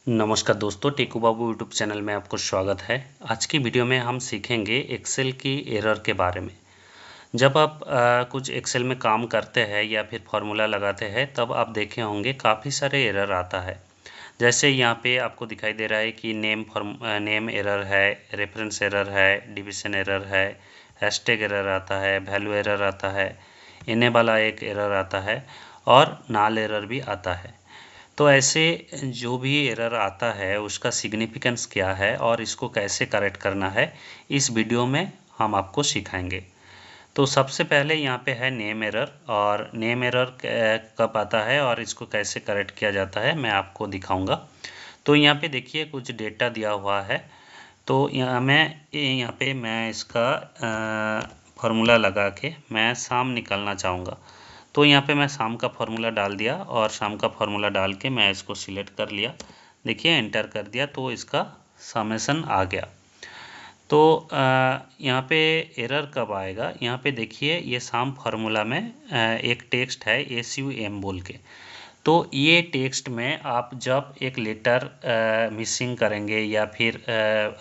नमस्कार दोस्तों, टेकू बाबू YouTube channel में आपको स्वागत है। आज की वीडियो में हम सीखेंगे एक्सेल की एरर के बारे में। जब आप कुछ एक्सेल में काम करते हैं या फिर फॉर्मूला लगाते हैं तब आप देखे होंगे काफ़ी सारे एरर आता है। जैसे यहाँ पे आपको दिखाई दे रहा है कि नेम एरर है, रेफरेंस एरर है, डिवीजन एरर है, हैशटैग एरर आता है, वैल्यू एरर आता है, इनेबल एक एरर आता है और नाल एरर भी आता है। तो ऐसे जो भी एरर आता है उसका सिग्निफिकेंस क्या है और इसको कैसे करेक्ट करना है, इस वीडियो में हम आपको सिखाएंगे। तो सबसे पहले यहाँ पे है नेम एरर, और नेम एरर कब आता है और इसको कैसे करेक्ट किया जाता है मैं आपको दिखाऊंगा। तो यहाँ पे देखिए कुछ डेटा दिया हुआ है। तो यहाँ पे मैं इसका फार्मूला लगा के मैं साम निकालना चाहूँगा। तो यहाँ पे मैं साम का फार्मूला डाल दिया और साम का फार्मूला डाल के मैं इसको सिलेक्ट कर लिया। देखिए एंटर कर दिया तो इसका समेशन आ गया। तो यहाँ पे एरर कब आएगा, यहाँ पे देखिए ये साम फार्मूला में एक टेक्स्ट है SUM बोल के। तो ये टेक्स्ट में आप जब एक लेटर मिसिंग करेंगे या फिर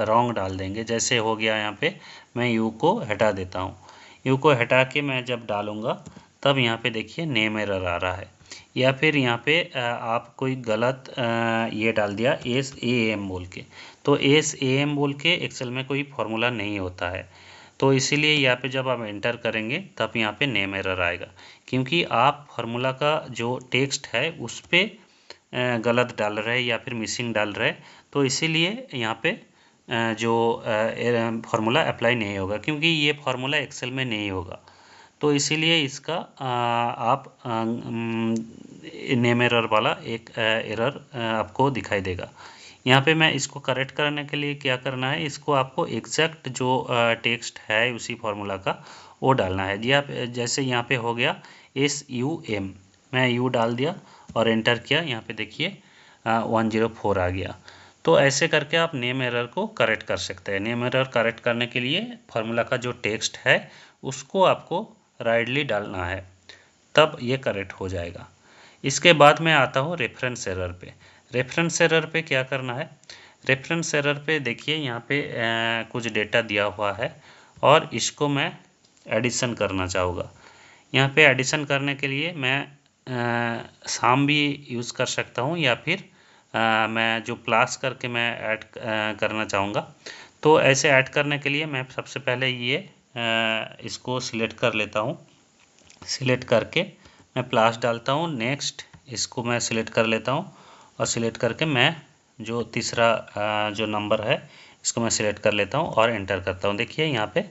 रॉन्ग डाल देंगे, जैसे हो गया यहाँ पे मैं यू को हटा देता हूँ। यू को हटा के मैं जब डालूँगा तब यहाँ पे देखिए नेम एरर आ रहा है। या फिर यहाँ पे आप कोई गलत ये डाल दिया SAM बोल के। तो SAM बोल के एक्सेल में कोई फार्मूला नहीं होता है। तो इसीलिए यहाँ पे जब आप एंटर करेंगे तब यहाँ पे नेम एरर आएगा, क्योंकि आप फार्मूला का जो टेक्स्ट है उस पर गलत डाल रहे हैं या फिर मिसिंग डाल रहे हैं। तो इसीलिए यहाँ पे जो फार्मूला अप्लाई नहीं होगा, क्योंकि ये फार्मूला एक्सेल में नहीं होगा। तो इसीलिए इसका आप नेम एरर वाला एक एरर आपको दिखाई देगा। यहाँ पे मैं इसको करेक्ट करने के लिए क्या करना है, इसको आपको एग्जैक्ट जो टेक्स्ट है उसी फार्मूला का वो डालना है जी। आप जैसे यहाँ पे हो गया SUM, मैं यू डाल दिया और एंटर किया। यहाँ पे देखिए 104 आ गया। तो ऐसे करके आप नेम एरर को करेक्ट कर सकते हैं। नेम एरर करेक्ट करने के लिए फार्मूला का जो टेक्स्ट है उसको आपको राइटली डालना है, तब ये करेक्ट हो जाएगा। इसके बाद मैं आता हूँ रेफरेंस एरर पे। रेफरेंस एरर पे क्या करना है, रेफरेंस एरर पे देखिए यहाँ पे कुछ डेटा दिया हुआ है और इसको मैं एडिशन करना चाहूँगा। यहाँ पे एडिशन करने के लिए मैं साम भी यूज़ कर सकता हूँ या फिर मैं जो प्लस करके मैं ऐड करना चाहूँगा। तो ऐसे ऐड करने के लिए मैं सबसे पहले ये इसको सिलेक्ट कर लेता हूँ। सिलेक्ट करके मैं प्लस डालता हूँ, नेक्स्ट इसको मैं सिलेक्ट कर लेता हूँ और सिलेक्ट करके मैं जो तीसरा जो नंबर है इसको मैं सिलेक्ट कर लेता हूँ और एंटर करता हूँ। देखिए यहाँ पे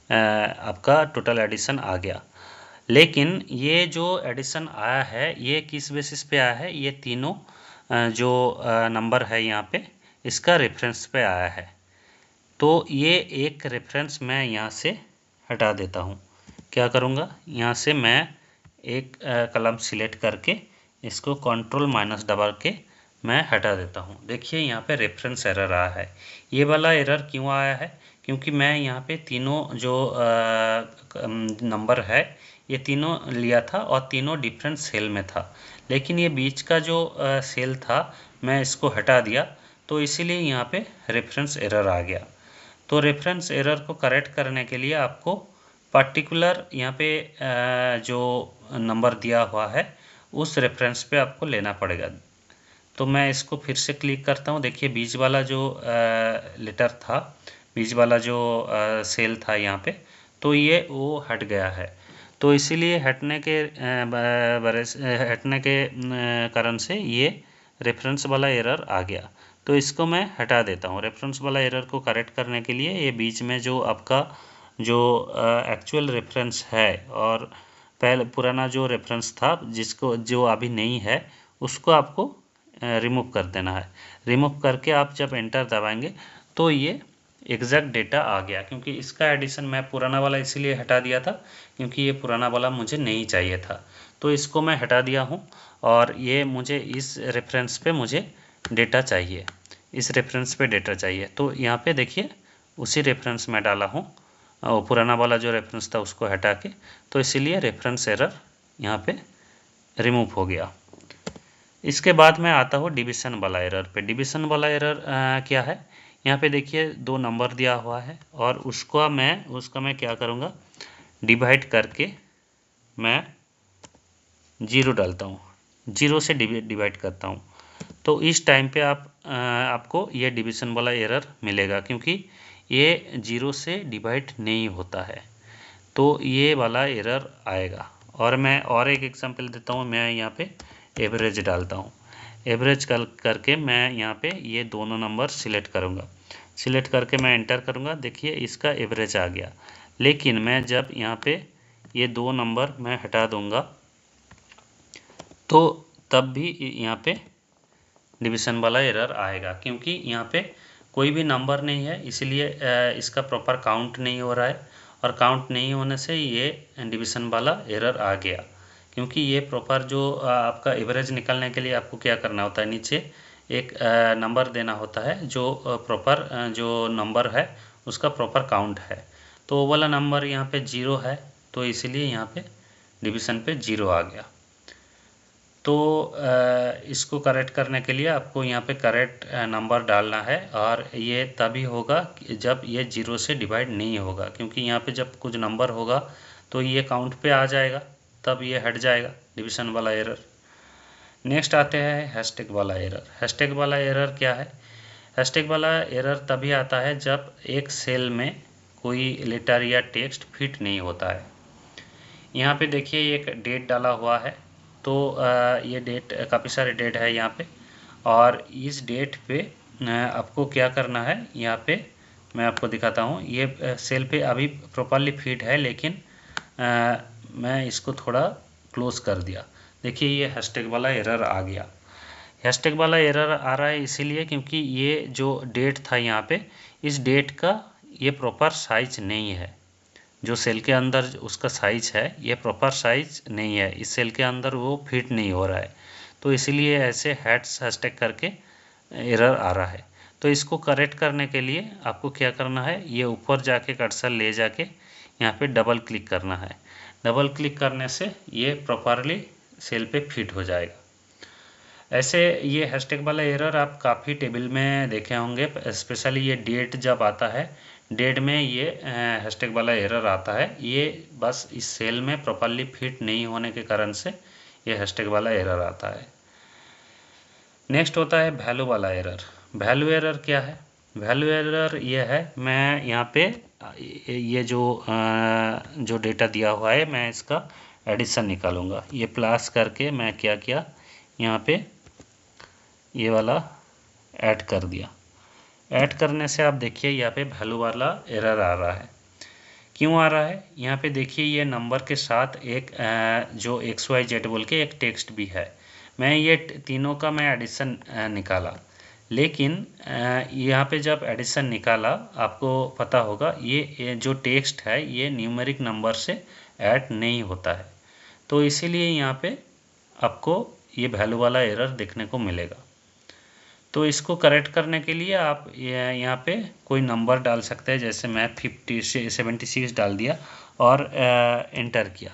आपका टोटल एडिशन आ गया। लेकिन ये जो एडिशन आया है ये किस बेसिस पे आया है, ये तीनों जो नंबर है यहाँ पे इसका रेफरेंस पे आया है। तो ये एक रेफरेंस मैं यहाँ से हटा देता हूँ। क्या करूँगा, यहाँ से मैं एक कलम सिलेक्ट करके इसको कंट्रोल माइनस दबा के मैं हटा देता हूँ। देखिए यहाँ पे रेफरेंस एरर आया है। ये वाला एरर क्यों आया है, क्योंकि मैं यहाँ पे तीनों जो नंबर है ये तीनों लिया था और तीनों डिफरेंट सेल में था, लेकिन ये बीच का जो सेल था मैं इसको हटा दिया। तो इसीलिए यहाँ पे रेफरेंस एरर आ गया। तो रेफरेंस एरर को करेक्ट करने के लिए आपको पर्टिकुलर यहाँ पे जो नंबर दिया हुआ है उस रेफरेंस पे आपको लेना पड़ेगा। तो मैं इसको फिर से क्लिक करता हूँ। देखिए बीच वाला जो लेटर था, बीच वाला जो सेल था यहाँ पे, तो ये वो हट गया है। तो इसीलिए हटने के कारण से ये रेफरेंस वाला एरर आ गया। तो इसको मैं हटा देता हूँ। रेफरेंस वाला एरर को करेक्ट करने के लिए ये बीच में जो आपका जो एक्चुअल रेफरेंस है और पहले पुराना जो रेफरेंस था जिसको जो अभी नहीं है उसको आपको रिमूव कर देना है। रिमूव करके आप जब एंटर दबाएंगे तो ये एग्जैक्ट डेटा आ गया, क्योंकि इसका एडिशन मैं पुराना वाला इसीलिए हटा दिया था क्योंकि ये पुराना वाला मुझे नहीं चाहिए था। तो इसको मैं हटा दिया हूँ और ये मुझे इस रेफरेंस पे मुझे डेटा चाहिए, इस रेफरेंस पे डेटा चाहिए। तो यहाँ पे देखिए उसी रेफरेंस में डाला हूँ, पुराना वाला जो रेफरेंस था उसको हटा के। तो इसीलिए रेफरेंस एरर यहाँ पे रिमूव हो गया। इसके बाद मैं आता हूँ डिवीज़न वाला एरर पे। डिवीज़न वाला एरर क्या है, यहाँ पे देखिए 2 नंबर दिया हुआ है और उसका मैं क्या करूँगा, डिवाइड करके मैं 0 डालता हूँ, 0 से डिवाइड करता हूँ। तो इस टाइम पे आपको ये डिवीज़न वाला एरर मिलेगा, क्योंकि ये 0 से डिवाइड नहीं होता है, तो ये वाला एरर आएगा। और मैं और एक एग्जांपल देता हूँ। मैं यहाँ पे एवरेज डालता हूँ, एवरेज करके मैं यहाँ पे ये दोनों नंबर सिलेक्ट करूँगा, सिलेक्ट करके मैं एंटर करूँगा। देखिए इसका एवरेज आ गया। लेकिन मैं जब यहाँ पे ये 2 नंबर मैं हटा दूँगा तो तब भी यहाँ पे डिवीज़न वाला एरर आएगा, क्योंकि यहाँ पे कोई भी नंबर नहीं है, इसलिए इसका प्रॉपर काउंट नहीं हो रहा है, और काउंट नहीं होने से ये डिवीज़न वाला एरर आ गया। क्योंकि ये प्रॉपर जो आपका एवरेज निकालने के लिए आपको क्या करना होता है, नीचे एक नंबर देना होता है जो प्रॉपर जो नंबर है उसका प्रॉपर काउंट है। तो वो वाला नंबर यहाँ पे 0 है, तो इसलिए यहाँ पे डिवीज़न पे 0 आ गया। तो इसको करेक्ट करने के लिए आपको यहाँ पे करेक्ट नंबर डालना है, और ये तभी होगा जब ये 0 से डिवाइड नहीं होगा, क्योंकि यहाँ पे जब कुछ नंबर होगा तो ये काउंट पे आ जाएगा, तब ये हट जाएगा डिवीज़न वाला एरर। नेक्स्ट आते हैं हैशटैग वाला एरर। हैशटैग वाला एरर क्या है? हैशटैग वाला एरर तभी आता है जब एक सेल में कोई लेटर या टेक्स्ट फिट नहीं होता है। यहाँ पे देखिए एक डेट डाला हुआ है, तो ये डेट, काफ़ी सारे डेट है यहाँ पे, और इस डेट पे आपको क्या करना है, यहाँ पे मैं आपको दिखाता हूँ। ये सेल पे अभी प्रॉपरली फिट है, लेकिन मैं इसको थोड़ा क्लोज कर दिया। देखिए ये हैशटैग वाला एरर आ गया। हैशटैग वाला एरर आ रहा है इसीलिए क्योंकि ये जो डेट था यहाँ पे, इस डेट का ये प्रॉपर साइज नहीं है। जो सेल के अंदर उसका साइज है, ये प्रॉपर साइज नहीं है, इस सेल के अंदर वो फिट नहीं हो रहा है, तो इसीलिए ऐसे हैशटैग करके एरर आ रहा है। तो इसको करेक्ट करने के लिए आपको क्या करना है, ये ऊपर जाके कर्सर ले जाके यहाँ पे डबल क्लिक करना है। डबल क्लिक करने से ये प्रॉपरली सेल पे फिट हो जाएगा। ऐसे ये हैशटैग वाला एरर आप काफ़ी टेबल में देखे होंगे, स्पेशली ये डेट जब आता है, डेट में ये हैशटैग वाला एरर आता है। ये बस इस सेल में प्रॉपरली फिट नहीं होने के कारण से ये हैशटैग वाला एरर आता है। नेक्स्ट होता है वैल्यू वाला एरर। वैल्यू एरर क्या है? वैल्यू एरर ये है, मैं यहाँ पे ये जो डेटा दिया हुआ है, मैं इसका एडिशन निकालूंगा। ये प्लस करके मैं क्या किया, यहाँ पे ये वाला ऐड कर दिया। ऐड करने से आप देखिए यहाँ पे वैल्यू वाला एरर आ रहा है। क्यों आ रहा है? यहाँ पे देखिए ये नंबर के साथ एक जो XYZ बोल के एक टेक्स्ट भी है। मैं ये तीनों का मैं एडिशन निकाला, लेकिन यहाँ पे जब एडिशन निकाला, आपको पता होगा ये जो टेक्स्ट है ये न्यूमेरिक नंबर से ऐड नहीं होता है, तो इसीलिए यहाँ पे आपको ये वैल्यू वाला एरर देखने को मिलेगा। तो इसको करेक्ट करने के लिए आप यहाँ पे कोई नंबर डाल सकते हैं, जैसे मैं 76 डाल दिया और एंटर किया,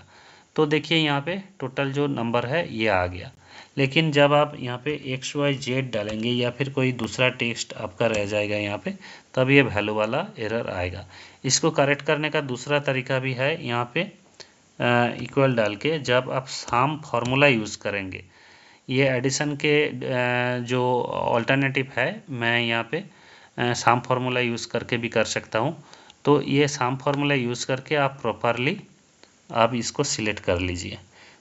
तो देखिए यहाँ पे टोटल जो नंबर है ये आ गया। लेकिन जब आप यहाँ पे XYZ डालेंगे या फिर कोई दूसरा टेक्स्ट आपका रह जाएगा यहाँ पे, तब ये वैल्यू वाला एरर आएगा। इसको करेक्ट करने का दूसरा तरीका भी है, यहाँ पे इक्वल डाल के जब आप सम फार्मूला यूज़ करेंगे, ये एडिशन के जो ऑल्टरनेटिव है, मैं यहाँ पे सम फार्मूला यूज़ करके भी कर सकता हूँ। तो ये सम फार्मूला यूज़ करके आप प्रॉपरली आप इसको सिलेक्ट कर लीजिए।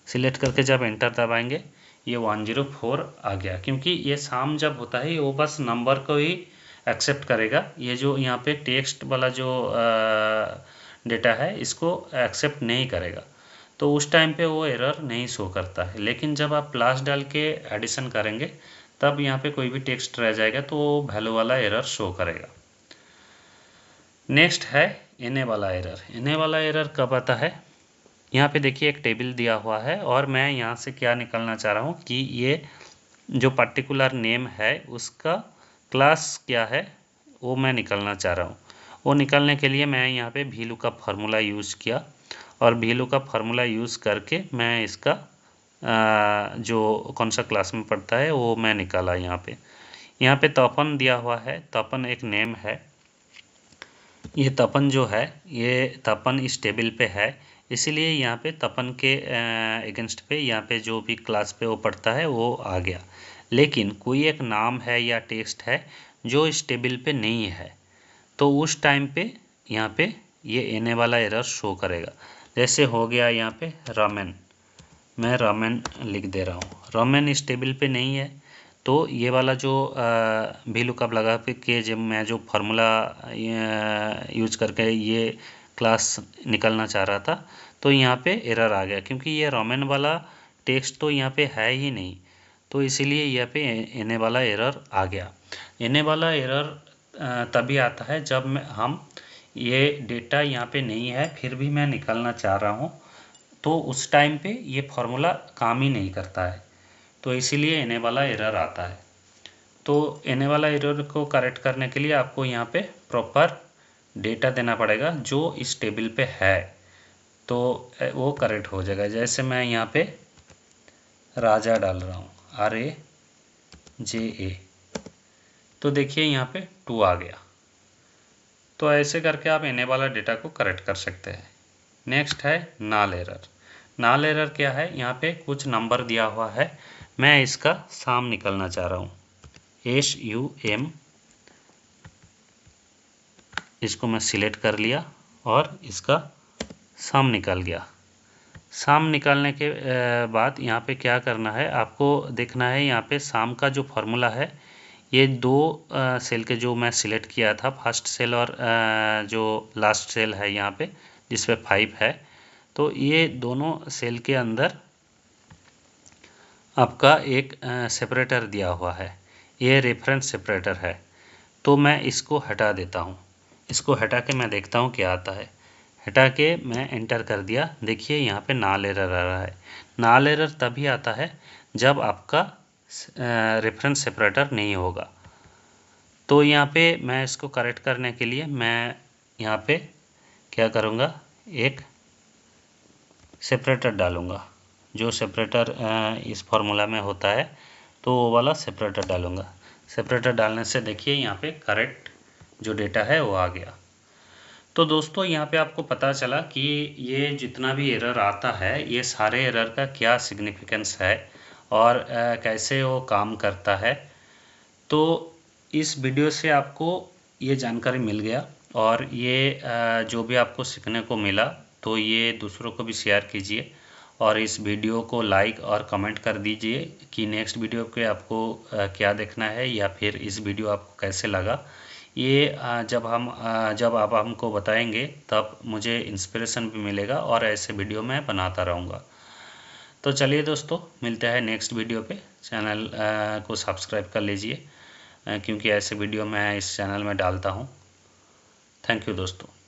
सिलेक्ट करके जब एंटर दबाएंगे, ये 104 आ गया, क्योंकि ये सम जब होता है वो बस नंबर को ही एक्सेप्ट करेगा। ये जो यहाँ पे टेक्स्ट वाला जो डेटा है इसको एक्सेप्ट नहीं करेगा, तो उस टाइम पे वो एरर नहीं शो करता है। लेकिन जब आप प्लस डाल के एडिशन करेंगे, तब यहाँ पे कोई भी टेक्स्ट रह जाएगा तो वो वैल्यू वाला एरर शो करेगा। नेक्स्ट है एनए वाला एरर। एनए वाला एरर कब आता है? यहाँ पे देखिए एक टेबल दिया हुआ है, और मैं यहाँ से क्या निकालना चाह रहा हूँ कि ये जो पर्टिकुलर नेम है उसका क्लास क्या है, वो मैं निकालना चाह रहा हूँ। वो निकालने के लिए मैं यहाँ पे VLOOKUP फार्मूला यूज़ किया, और VLOOKUP फार्मूला यूज़ करके मैं इसका जो कौन सा क्लास में पढ़ता है वो मैं निकाला। यहाँ पे तपन दिया हुआ है, तपन एक नेम है। ये तपन जो है, ये तपन इस टेबल पे है, इसीलिए यहाँ पे तपन के अगेंस्ट पे यहाँ पे जो भी क्लास पे वो पढ़ता है वो आ गया। लेकिन कोई एक नाम है या टेक्स्ट है जो इस टेबल पे नहीं है, तो उस टाइम पे यहाँ पे ये एने वाला एरर शो करेगा। जैसे हो गया यहाँ पे रामेन, मैं रामेन लिख दे रहा हूँ, रामेन इस टेबल पे नहीं है, तो ये वाला जो भी लुकअप लगा के जब मैं जो फार्मूला यूज करके ये क्लास निकलना चाह रहा था, तो यहाँ पे एरर आ गया, क्योंकि ये रामेन वाला टेक्स्ट तो यहाँ पे है ही नहीं, तो इसीलिए यहाँ पे एने वाला एरर आ गया। एने वाला एरर तभी आता है जब हम ये डेटा यहाँ पे नहीं है फिर भी मैं निकालना चाह रहा हूँ, तो उस टाइम पे ये फार्मूला काम ही नहीं करता है, तो इसीलिए एने वाला एरर आता है। तो एने वाला एरर को करेक्ट करने के लिए आपको यहाँ पे प्रॉपर डेटा देना पड़ेगा जो इस टेबल पे है, तो वो करेक्ट हो जाएगा। जैसे मैं यहाँ पे राजा डाल रहा हूँ, RAJA, तो देखिए यहाँ पे 2 आ गया। तो ऐसे करके आप एने वाला डेटा को करेक्ट कर सकते हैं। नेक्स्ट है नाल एरर। नाल एरर क्या है, यहाँ पे कुछ नंबर दिया हुआ है, मैं इसका साम निकालना चाह रहा हूँ, SUM, इसको मैं सिलेक्ट कर लिया और इसका साम निकल गया। साम निकालने के बाद यहाँ पे क्या करना है, आपको देखना है यहाँ पे साम का जो फार्मूला है, ये 2 सेल के जो मैं सिलेक्ट किया था, फर्स्ट सेल और जो लास्ट सेल है यहाँ पे जिस पे 5 है, तो ये दोनों सेल के अंदर आपका एक सेपरेटर दिया हुआ है, ये रेफरेंस सेपरेटर है, तो मैं इसको हटा देता हूँ। इसको हटा के मैं देखता हूँ क्या आता है। हटा के मैं एंटर कर दिया, देखिए यहाँ पे नाल एरर आ रहा है। नाल एरर तभी आता है जब आपका रेफरेंस सेपरेटर नहीं होगा। तो यहाँ पे मैं इसको करेक्ट करने के लिए मैं यहाँ पे क्या करूँगा, एक सेपरेटर डालूँगा, जो सेपरेटर इस फार्मूला में होता है, तो वो वाला सेपरेटर डालूँगा। सेपरेटर डालने से देखिए यहाँ पे करेक्ट जो डेटा है वो आ गया। तो दोस्तों यहाँ पे आपको पता चला कि ये जितना भी एरर आता है, ये सारे एरर का क्या सिग्निफिकेंस है और कैसे वो काम करता है। तो इस वीडियो से आपको ये जानकारी मिल गया, और ये जो भी आपको सीखने को मिला, तो ये दूसरों को भी शेयर कीजिए और इस वीडियो को लाइक और कमेंट कर दीजिए कि नेक्स्ट वीडियो पे आपको क्या देखना है, या फिर इस वीडियो आपको कैसे लगा। ये जब आप हमको बताएंगे तब मुझे इंस्पिरेशन भी मिलेगा और ऐसे वीडियो मैं बनाता रहूँगा। तो चलिए दोस्तों, मिलते हैं नेक्स्ट वीडियो पे। चैनल को सब्सक्राइब कर लीजिए, क्योंकि ऐसे वीडियो मैं इस चैनल में डालता हूँ। थैंक यू दोस्तों।